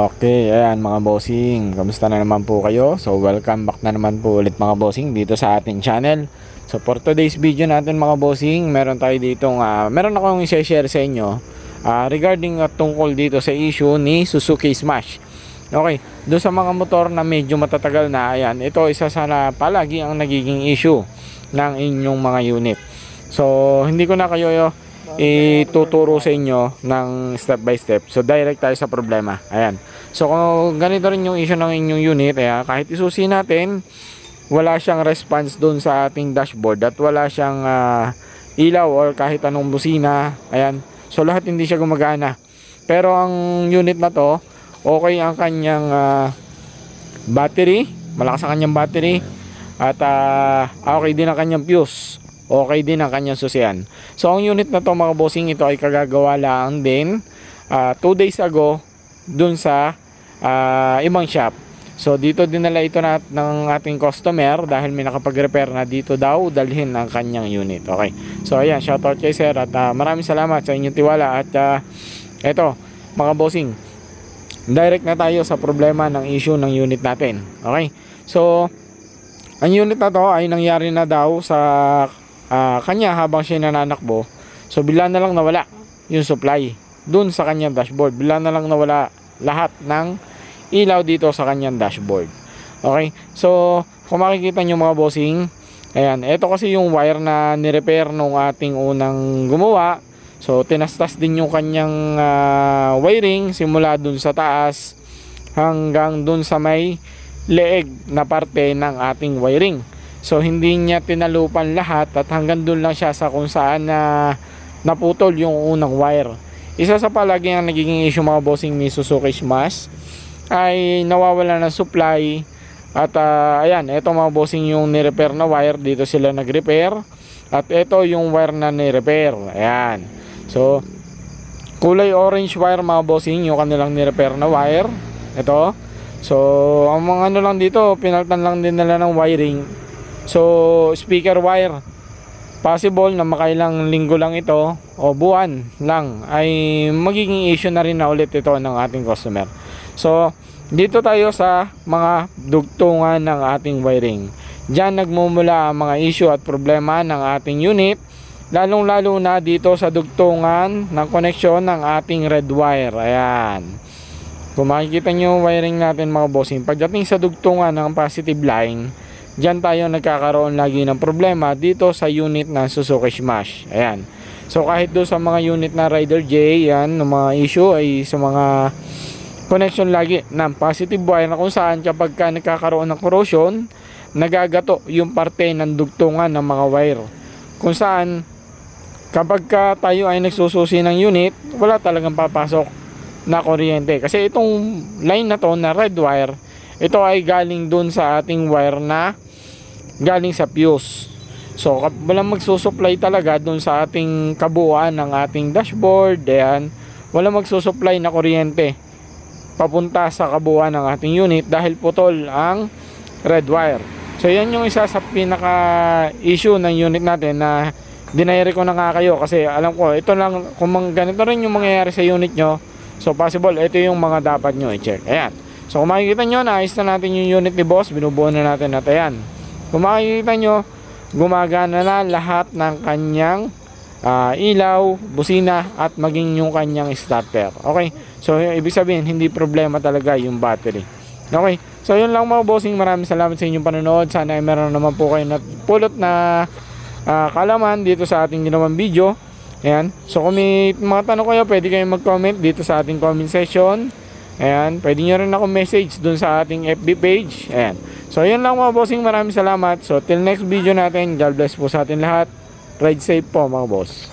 Okay, ayan mga bossing, kamusta na naman po kayo? So welcome back na naman po ulit mga bossing dito sa ating channel. So for today's video natin mga bossing, meron tayo dito meron akong i-share sa inyo regarding tungkol dito sa issue ni Suzuki Smash. Okay, doon sa mga motor na medyo matatagal na, ayan, ito isa sana palagi ang nagiging issue ng inyong mga unit. So hindi ko na kayo ituturo sa inyo ng step by step. So direct tayo sa problema. Ayan. So kung ganito rin yung issue ng inyong unit, ayan, kahit isusi natin, wala siyang response doon sa ating dashboard at wala siyang ilaw or kahit anong busina. Ayan. So lahat hindi siya gumagana. Pero ang unit na to, okay ang kanyang battery, malakas ang kanyang battery at okay din ang kanyang fuse. Okay din ang kanyang susian. So ang unit na to mga bossing, ito ay kagagawa lang din 2 days ago dun sa ibang shop. So dito dinala ito ng ating customer dahil may nakapag-repair na dito daw dalhin ang kanyang unit. Okay. So ayan, shoutout kay sir at maraming salamat sa inyong tiwala at eto mga bossing, direct na tayo sa problema ng issue ng unit natin. Okay. So ang unit na to ay nangyari na daw sa kanya habang siya nananakbo. So bigla na lang nawala yung supply dun sa kanyang dashboard. Bigla na lang nawala lahat ng ilaw dito sa kanyang dashboard. Okay, so kung makikita nyo mga bossing, ayan, ito kasi yung wire na nirepair nung ating unang gumawa. So tinastas din yung kanyang wiring simula dun sa taas hanggang dun sa may leeg na parte ng ating wiring. So hindi niya tinalupan lahat at hanggang doon lang siya sa kung saan naputol yung unang wire. Isa sa palagi ang nagiging issue mga bossing ni Suzuki Smash ay nawawala ng supply at ayan, ito mga bossing yung ni-repair na wire, dito sila nag-repair at ito yung wire na ni-repair. Ayan. So kulay orange wire mga bossing yung kanilang ni-repair na wire. Ito. So ang mga ano lang dito, pinaltan lang din nila ng wiring. So speaker wire, possible na makailang linggo lang ito o buwan lang ay magiging issue na rin na ulit ito ng ating customer. So dito tayo sa mga dugtungan ng ating wiring. Diyan nagmumula ang mga issue at problema ng ating unit, lalong lalo na dito sa dugtungan ng koneksyon ng ating red wire. Ayan, kung makikita nyo wiring natin mga bossing, pagdating sa dugtungan ng positive line, diyan tayo nagkakaroon lagi ng problema dito sa unit ng Suzuki Smash. Ayan. So kahit do sa mga unit na Rider J, yan, ng mga issue ay sa mga connection lagi ng positive wire na kung saan kapag nagkakaroon ng corrosion, nagagato yung parte ng dugtungan ng mga wire. Kung saan kapag tayo ay nagsususi ng unit, wala talagang papasok na kuryente. Kasi itong line na to na red wire, ito ay galing dun sa ating wire na galing sa fuse. So walang magsusupply talaga dun sa ating kabuuan ng ating dashboard. Ayan, walang magsusupply na kuryente papunta sa kabuuan ng ating unit dahil putol ang red wire. So yan yung isa sa pinaka issue ng unit natin na dinayari ko na nga kayo kasi alam ko ito lang, kung ganito rin yung mangyayari sa unit nyo, so possible ito yung mga dapat nyo i-check. Ayan. So kung makikita nyo, naayos na natin yung unit ni boss, binubuo na natin at ayan. Kung makikita nyo, gumagana na lahat ng kanyang ilaw, busina at maging yung kanyang starter. Okay, so ibig sabihin hindi problema talaga yung battery. Okay, so yun lang mga bossing, maraming salamat sa inyong panonood. Sana ay meron naman po kayo na pulot na kalaman dito sa ating ginawang video. Ayan, so kung may mga tanong kayo, pwede kayong mag-comment dito sa ating comment section. Ayan, pwede nyo rin ako message dun sa ating FB page. Ayan. So, yun lang mga bossing. Maraming salamat. So, till next video natin. God bless po sa atin lahat. Ride safe po mga boss.